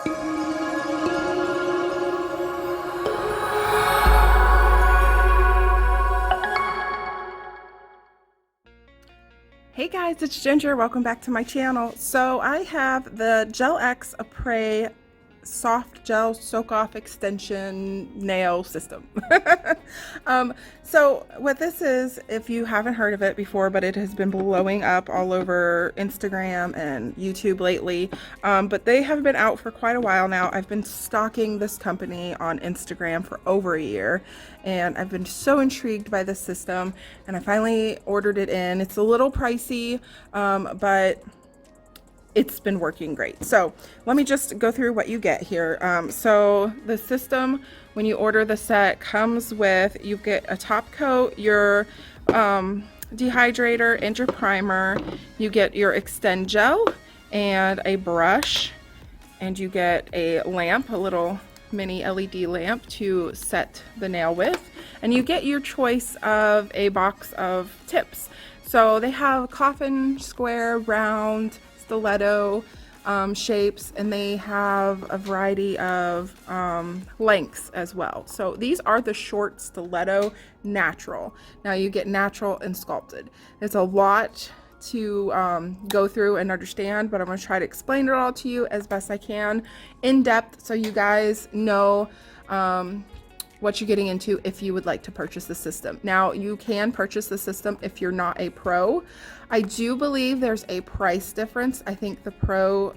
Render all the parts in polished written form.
Hey guys, it's Ginger. Welcome back to my channel. So I have the Gel X Apres soft gel soak off extension nail system. So what this is, if you haven't heard of it before, but it has been blowing up all over Instagram and YouTube lately, but they have been out for quite a while now. I've been stalking this company on Instagram for over a year, and I've been so intrigued by this system, and I finally ordered it in. It's a little pricey, but it's been working great. So let me just go through what you get here. So the system, when you order the set, comes with, you get a top coat, your dehydrator, and your primer. You get your extend gel and a brush, and you get a lamp, a little mini LED lamp to set the nail with, and you get your choice of a box of tips. So they have coffin, square, round, stiletto shapes, and they have a variety of lengths as well. So these are the short stiletto natural. Now you get natural and sculpted. It's a lot to go through and understand, but I'm going to try to explain it all to you as best I can in depth, so you guys know what you're getting into if you would like to purchase the system. Now you can purchase the system if you're not a pro. I do believe there's a price difference. I think the pro,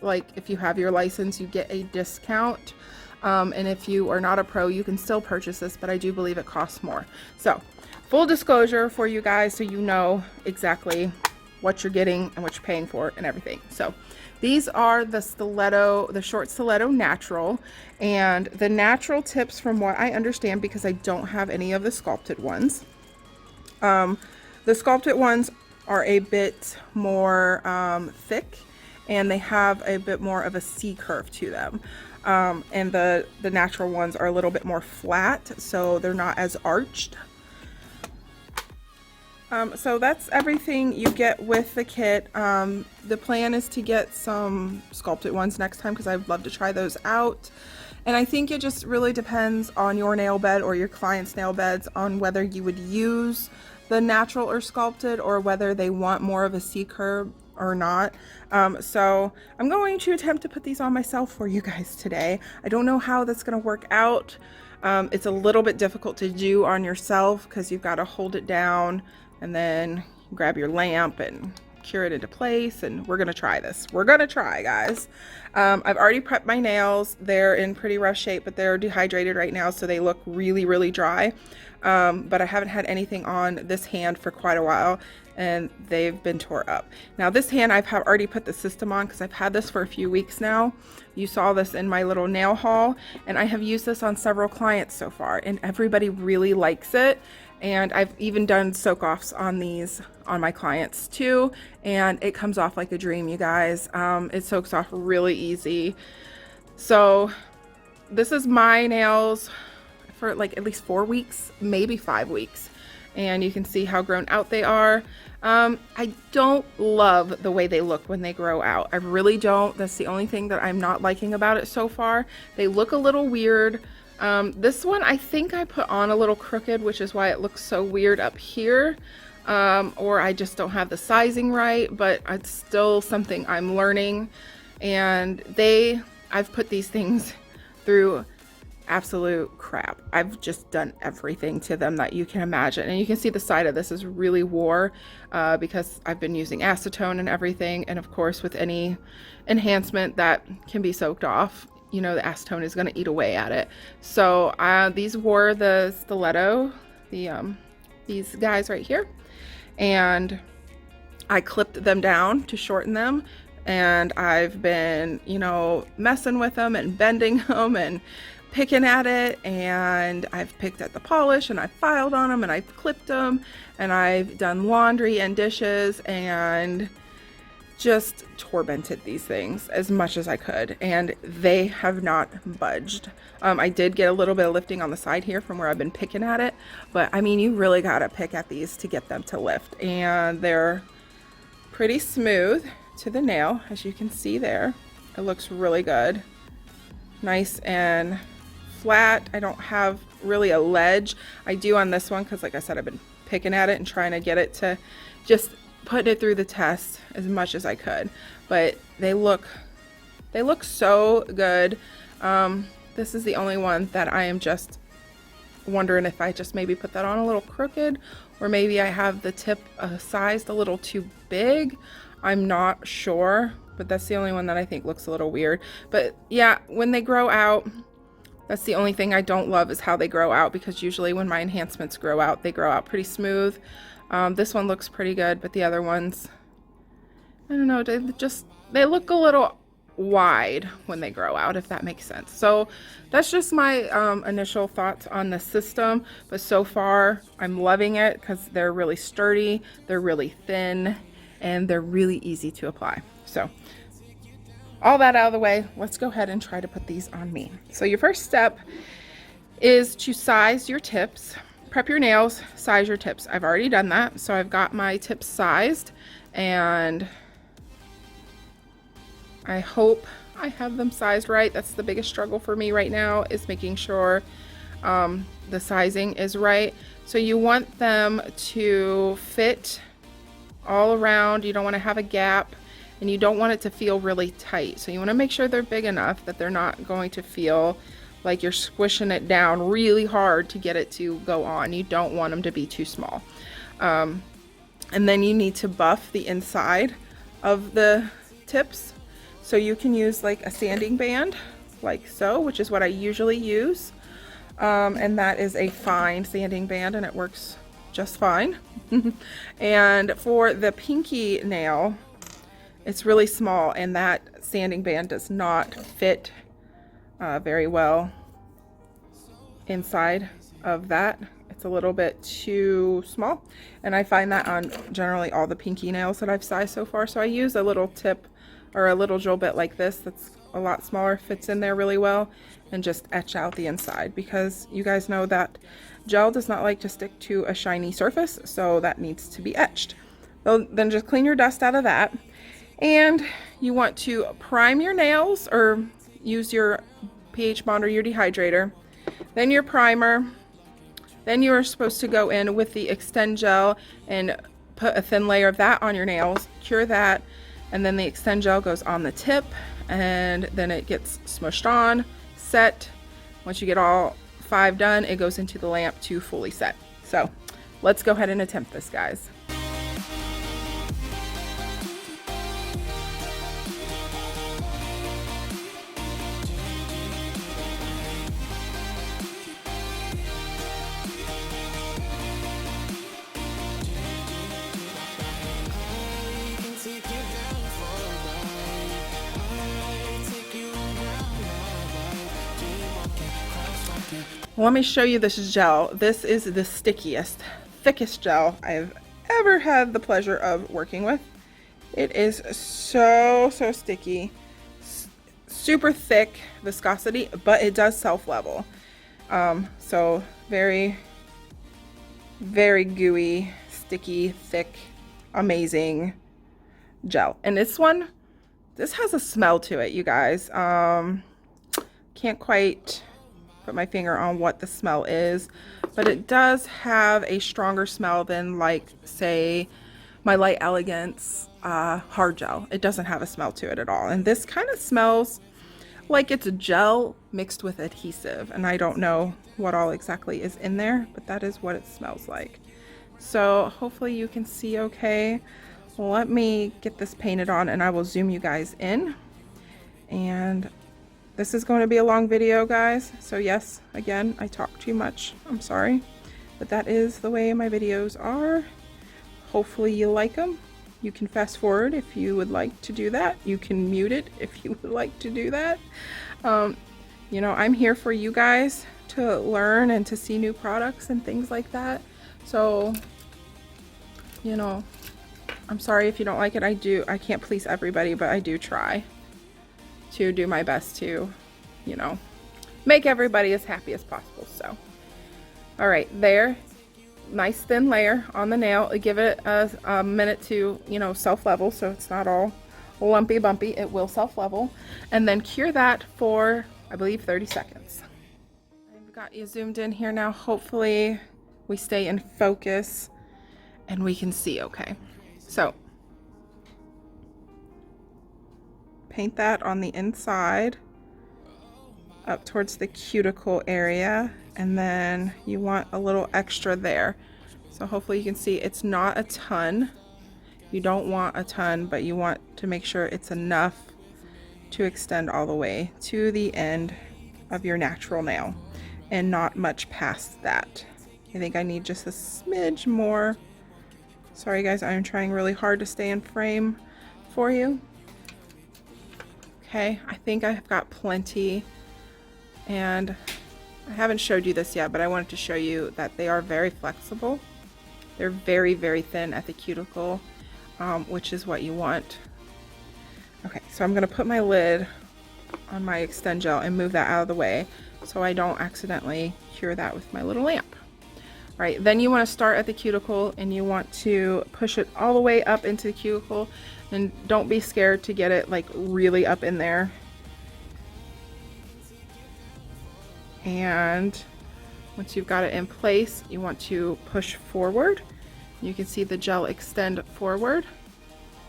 like if you have your license, you get a discount, and if you are not a pro, you can still purchase this, but I do believe it costs more. So full disclosure for you guys, so you know exactly what you're getting and what you're paying for and everything. So these are the stiletto, the short stiletto natural, and the natural tips, from what I understand, because I don't have any of the sculpted ones. The sculpted ones are a bit more thick, and they have a bit more of a C curve to them. And the natural ones are a little bit more flat, so they're not as arched. So that's everything you get with the kit. The plan is to get some sculpted ones next time, because I'd love to try those out. And I think it just really depends on your nail bed or your client's nail beds on whether you would use the natural or sculpted, or whether they want more of a C curve or not. So I'm going to attempt to put these on myself for you guys today. I don't know how that's going to work out. It's a little bit difficult to do on yourself, because you've got to hold it down and then grab your lamp and cure it into place, and we're gonna try this. We're gonna try, guys. I've already prepped my nails. They're in pretty rough shape, but they're dehydrated right now, so they look really, really dry. But I haven't had anything on this hand for quite a while, and they've been tore up. Now this hand, I've already put the system on, because I've had this for a few weeks now. You saw this in my little nail haul, and I have used this on several clients so far, and everybody really likes it. And I've even done soak offs on these on my clients too, and it comes off like a dream, you guys. It soaks off really easy. So this is my nails for like at least 4 weeks, maybe 5 weeks, and you can see how grown out they are. I don't love the way they look when they grow out. I really don't. That's the only thing that I'm not liking about it so far. They look a little weird. This one I think I put on a little crooked, which is why it looks so weird up here, or I just don't have the sizing right, but it's still something I'm learning. And I've put these things through absolute crap. I've just done everything to them that you can imagine, and you can see the side of this is really wore, because I've been using acetone and everything, and of course with any enhancement that can be soaked off, you know, the acetone is going to eat away at it. So these were the stiletto, these guys right here, and I clipped them down to shorten them, and I've been, you know, messing with them and bending them and picking at it, and I've picked at the polish, and I've filed on them, and I've clipped them, and I've done laundry and dishes, and just tormented these things as much as I could, and they have not budged. I did get a little bit of lifting on the side here from where I've been picking at it, but I mean, you really gotta pick at these to get them to lift, and they're pretty smooth to the nail, as you can see there. It looks really good. Nice and flat. I don't have really a ledge. I do on this one because, like I said, I've been picking at it and trying to get it to just put it through the test as much as I could. But they look so good. This is the only one that I am just wondering if I just maybe put that on a little crooked, or maybe I have the tip sized a little too big. I'm not sure, but that's the only one that I think looks a little weird. But yeah, when they grow out, that's the only thing I don't love, is how they grow out, because usually when my enhancements grow out, they grow out pretty smooth. This one looks pretty good, but the other ones, I don't know, they look a little wide when they grow out, if that makes sense. So that's just my initial thoughts on the system, but so far I'm loving it because they're really sturdy, they're really thin, and they're really easy to apply. So all that out of the way, let's go ahead and try to put these on me. So your first step is to size your tips. Prep your nails, size your tips. I've already done that, so I've got my tips sized, and I hope I have them sized right. That's the biggest struggle for me right now, is making sure the sizing is right. So you want them to fit all around. You don't want to have a gap, and you don't want it to feel really tight. So you want to make sure they're big enough that they're not going to feel like you're squishing it down really hard to get it to go on. You don't want them to be too small. And then you need to buff the inside of the tips. So you can use like a sanding band, like so, which is what I usually use. And that is a fine sanding band, and it works just fine. And for the pinky nail, it's really small, and that sanding band does not fit very well inside of that. It's a little bit too small, and I find that on generally all the pinky nails that I've sized so far. So I use a little tip or a little drill bit like this that's a lot smaller, fits in there really well, and just etch out the inside, because you guys know that gel does not like to stick to a shiny surface, so that needs to be etched. So then just clean your dust out of that, and you want to prime your nails, or use your pH bond or your dehydrator, then your primer, then you're supposed to go in with the extend gel and put a thin layer of that on your nails, cure that, and then the extend gel goes on the tip, and then it gets smushed on, set. Once you get all 5 done, it goes into the lamp to fully set. So let's go ahead and attempt this, guys. Let me show you this gel. This is the stickiest, thickest gel I've ever had the pleasure of working with. It is so sticky, super thick viscosity, but it does self-level. So very gooey, sticky, thick, amazing gel. And this has a smell to it, you guys. Can't quite put my finger on what the smell is, but it does have a stronger smell than, like, say, my Light Elegance hard gel. It doesn't have a smell to it at all, and this kind of smells like it's a gel mixed with adhesive, and I don't know what all exactly is in there, but that is what it smells like. So hopefully you can see okay. Let me get this painted on, and I will zoom you guys in. And this is going to be a long video, guys, so yes, again, I talk too much, I'm sorry, but that is the way my videos are. Hopefully you like them. You can fast forward if you would like to do that. You can mute it if you would like to do that. You know, I'm here for you guys to learn and to see new products and things like that. So, you know, I'm sorry if you don't like it. I can't please everybody, but I do try to do my best to, you know, make everybody as happy as possible. So, all right, there, nice thin layer on the nail. Give it a minute to, you know, self-level so it's not all lumpy bumpy, it will self-level. And then cure that for, I believe, 30 seconds. I've got you zoomed in here now. Hopefully we stay in focus and we can see okay. So paint that on the inside up towards the cuticle area, and then you want a little extra there. So hopefully you can see it's not a ton. You don't want a ton, but you want to make sure it's enough to extend all the way to the end of your natural nail and not much past that. I think I need just a smidge more. Sorry guys, I'm trying really hard to stay in frame for you. Okay, I think I've got plenty. And I haven't showed you this yet, but I wanted to show you that they are very flexible. They're very, very thin at the cuticle, which is what you want. Okay, so I'm gonna put my lid on my Extend Gel and move that out of the way so I don't accidentally cure that with my little lamp. All right, then you wanna start at the cuticle and you want to push it all the way up into the cuticle, and don't be scared to get it like really up in there. And once you've got it in place, you want to push forward. You can see the gel extend forward.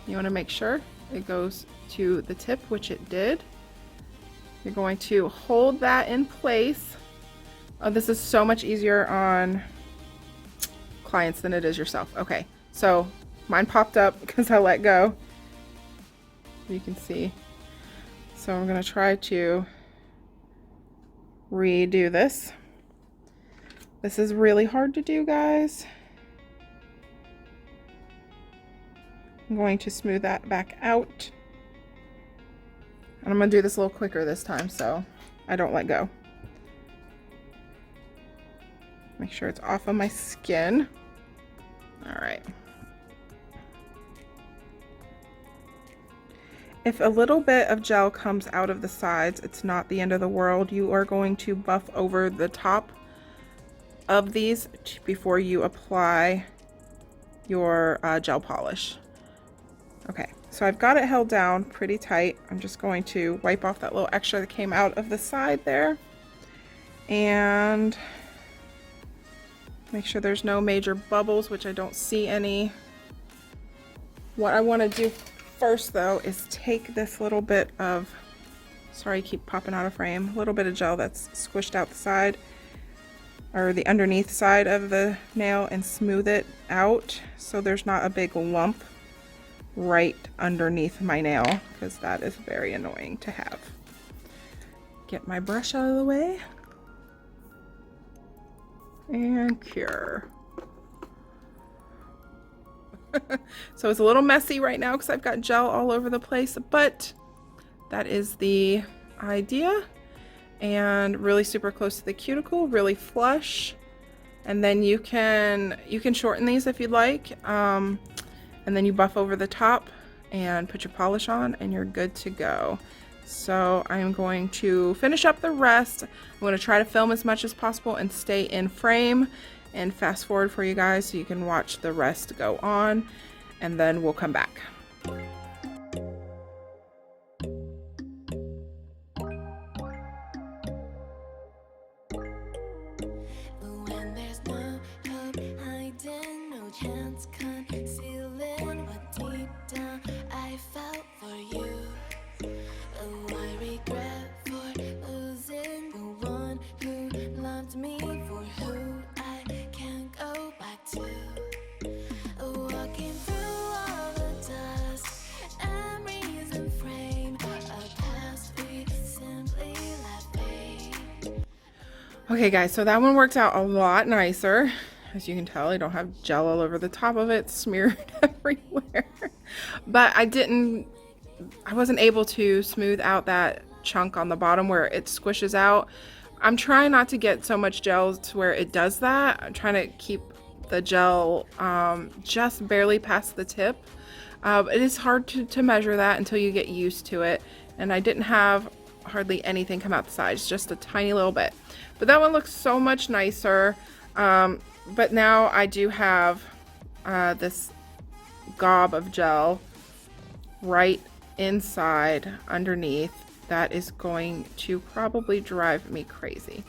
You want to make sure it goes to the tip, which it did. You're going to hold that in place. Oh, this is so much easier on clients than it is yourself. Okay, so mine popped up because I let go. You can see. So I'm going to try to redo this. This is really hard to do, guys. I'm going to smooth that back out. And I'm going to do this a little quicker this time so I don't let go. Make sure it's off of my skin. All right. If a little bit of gel comes out of the sides, it's not the end of the world. You are going to buff over the top of these before you apply your gel polish. Okay, so I've got it held down pretty tight. I'm just going to wipe off that little extra that came out of the side there and make sure there's no major bubbles, which I don't see any. What I want to do first though is take this little bit of, sorry, keep popping out of frame, a little bit of gel that's squished out the side or the underneath side of the nail and smooth it out so there's not a big lump right underneath my nail, because that is very annoying to have. Get my brush out of the way and cure. So it's a little messy right now because I've got gel all over the place, but that is the idea. And really super close to the cuticle, really flush. And then you can shorten these if you'd like. And then you buff over the top and put your polish on and you're good to go. So I am going to finish up the rest. I'm going to try to film as much as possible and stay in frame and fast forward for you guys so you can watch the rest go on, and then we'll come back. When there's no hope hiding, no chance concealing what deep down I felt for you. Oh, I regret for losing the one who loved me, for who I can't go back to. Walking through all the dust, memories and frame, a past we simply let fade. Okay guys, so that one worked out a lot nicer. As you can tell, I don't have gel all over the top of it, smeared everywhere. But I wasn't able to smooth out that chunk on the bottom where it squishes out. I'm trying not to get so much gel to where it does that. I'm trying to keep the gel just barely past the tip. It is hard to measure that until you get used to it. And I didn't have hardly anything come out the sides, just a tiny little bit. But that one looks so much nicer. But now I do have this gob of gel right inside underneath that is going to probably drive me crazy.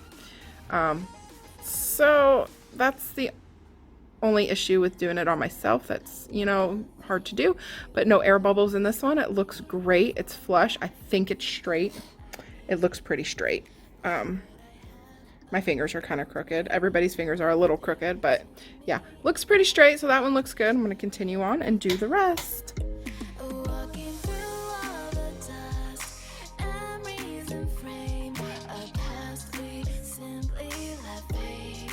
So that's the only issue with doing it on myself. That's, you know, hard to do, but no air bubbles in this one. It looks great. It's flush. I think it's straight. It looks pretty straight. My fingers are kind of crooked. Everybody's fingers are a little crooked, but yeah, looks pretty straight. So that one looks good. I'm going to continue on and do the rest. Walking through all the dust, memories and frame a past we simply let fade.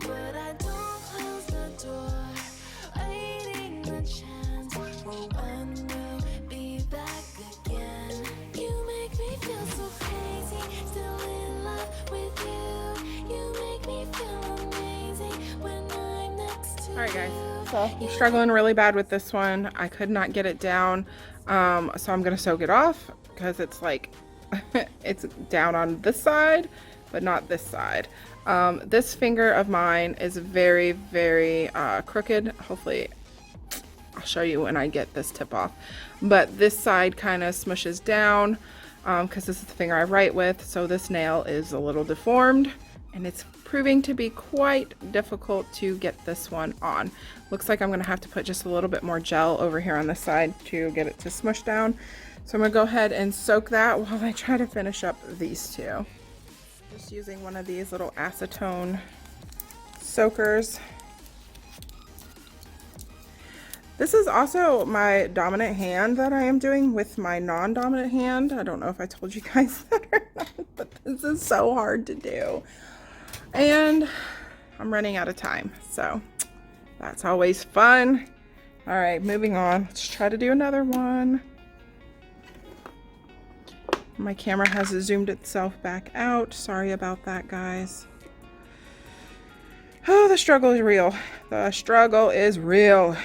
But I don't close the door, waiting the chance for when we'll be back again. You make me feel so crazy, still in love with you. You make me feel amazing when I'm next to you. All right, guys. So I'm struggling really bad with this one. I could not get it down. So I'm gonna soak it off because it's like it's down on this side, but not this side. This finger of mine is very, very crooked. Hopefully I'll show you when I get this tip off. But this side kind of smushes down because this is the finger I write with. So this nail is a little deformed and it's proving to be quite difficult to get this one on. Looks like I'm gonna have to put just a little bit more gel over here on this side to get it to smush down. So I'm gonna go ahead and soak that while I try to finish up these two. Just using one of these little acetone soakers. This is also my dominant hand that I am doing with my non-dominant hand. I don't know if I told you guys that or not, but this is so hard to do. And I'm running out of time, so that's always fun. All right, moving on. Let's try to do another one. My camera has zoomed itself back out. Sorry about that, guys. Oh, the struggle is real. The struggle is real.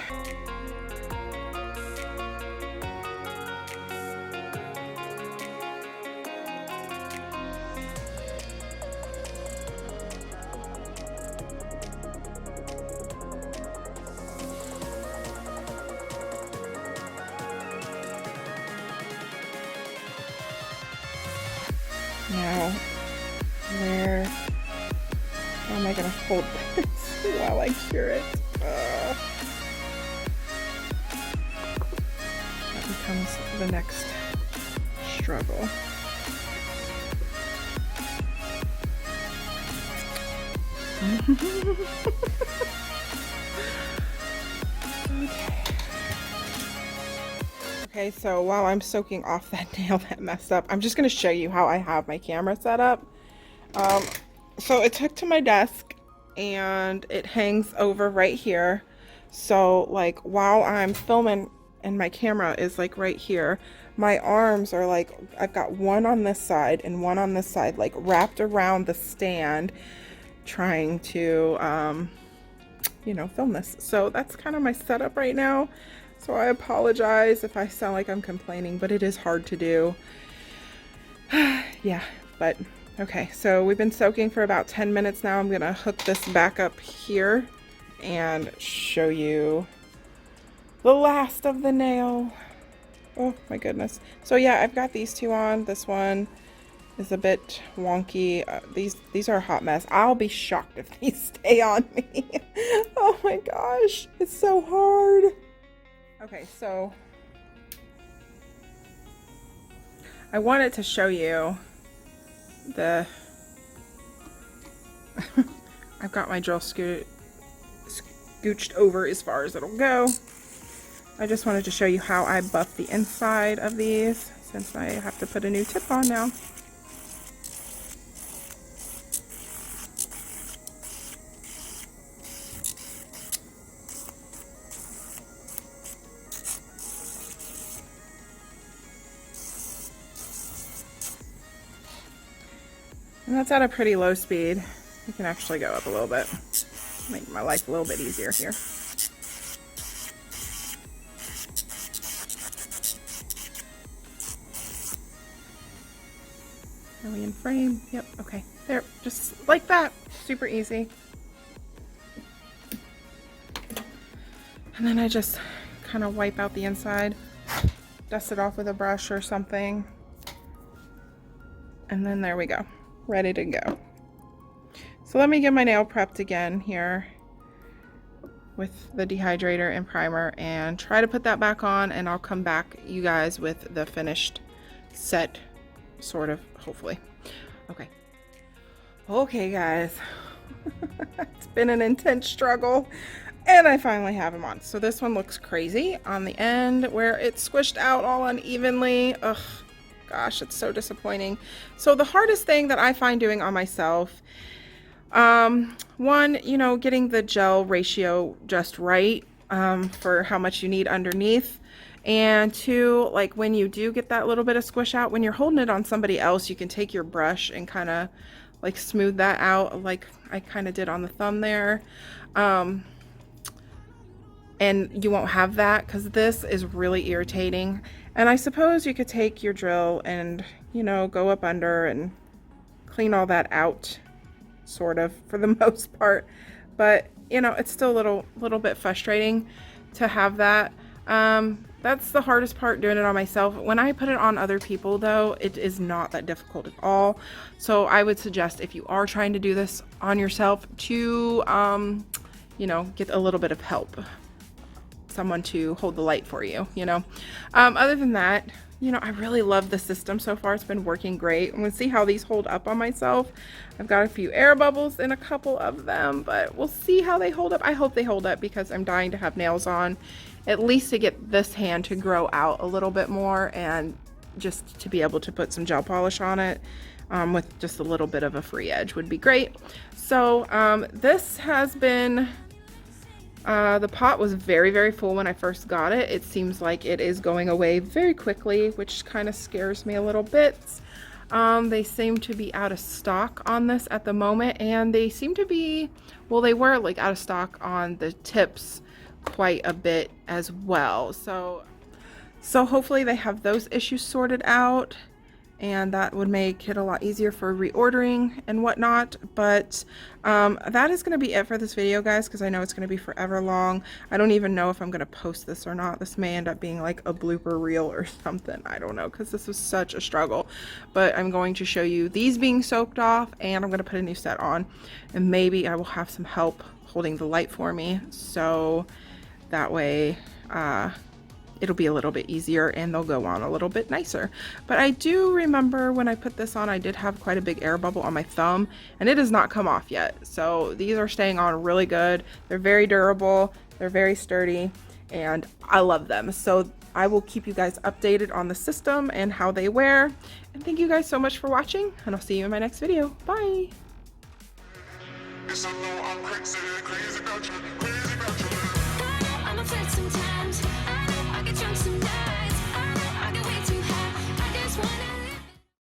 Now, where am I going to hold this while I cure it? That becomes the next struggle. Okay, so while I'm soaking off that nail that messed up, I'm just going to show you how I have my camera set up. So it's hooked to my desk and it hangs over right here. So like while I'm filming and my camera is like right here, my arms are like, I've got one on this side and one on this side, like wrapped around the stand trying to, you know, film this. So that's kind of my setup right now. So I apologize if I sound like I'm complaining, but it is hard to do. Yeah, but okay. So we've been soaking for about 10 minutes now. I'm gonna hook this back up here and show you the last of the nail. Oh my goodness. So yeah, I've got these two on. This one is a bit wonky. These are a hot mess. I'll be shocked if these stay on me. Oh my gosh, it's so hard. Okay, so I wanted to show you the I've got my drill scooched over as far as it'll go. I just wanted to show you how I buff the inside of these since I have to put a new tip on now. And that's at a pretty low speed. You can actually go up a little bit. Make my life a little bit easier here. Are we in frame? Yep, okay. There, just like that. Super easy. And then I just kind of wipe out the inside. dust it off with a brush or something. And then there we go, ready to go. So let me get my nail prepped again here with the dehydrator and primer and try to put that back on, and I'll come back, you guys, with the finished set, sort of, hopefully. Okay guys, it's been an intense struggle, and I finally have them on. So this one looks crazy on the end where it's squished out all unevenly. Ugh, gosh, it's so disappointing. So the hardest thing that I find doing on myself, one, you know, getting the gel ratio just right for how much you need underneath. And two, like when you do get that little bit of squish out, when you're holding it on somebody else, you can take your brush and kind of like smooth that out like I kind of did on the thumb there. And you won't have that because this is really irritating. And I suppose you could take your drill and, you know, go up under and clean all that out, sort of, for the most part. But, you know, it's still a little bit frustrating to have that. That's the hardest part, doing it on myself. When I put it on other people, though, it is not that difficult at all. So I would suggest, if you are trying to do this on yourself, to, you know, get a little bit of help. Someone to hold the light for you, you know. Other than that, you know, I really love the system so far. It's been working great. I'm gonna see how these hold up on myself. I've got a few air bubbles in a couple of them, but we'll see how they hold up. I hope they hold up because I'm dying to have nails on, at least to get this hand to grow out a little bit more and just to be able to put some gel polish on it with just a little bit of a free edge would be great. So this has been, the pot was very, very full when I first got it. It seems like it is going away very quickly, which kind of scares me a little bit. They seem to be out of stock on this at the moment, and they seem to be, well, they were like out of stock on the tips quite a bit as well. So hopefully they have those issues sorted out, and that would make it a lot easier for reordering and whatnot. But that is going to be it for this video, guys, because I know it's going to be forever long. I don't even know if I'm going to post this or not. This may end up being like a blooper reel or something. I don't know, because this was such a struggle. But I'm going to show you these being soaked off, and I'm going to put a new set on, and maybe I will have some help holding the light for me, so that way it'll be a little bit easier and they'll go on a little bit nicer. But I do remember when I put this on, I did have quite a big air bubble on my thumb, and it has not come off yet. So these are staying on really good. They're very durable, they're very sturdy, and I love them. So I will keep you guys updated on the system and how they wear. And thank you guys so much for watching, and I'll see you in my next video. Bye!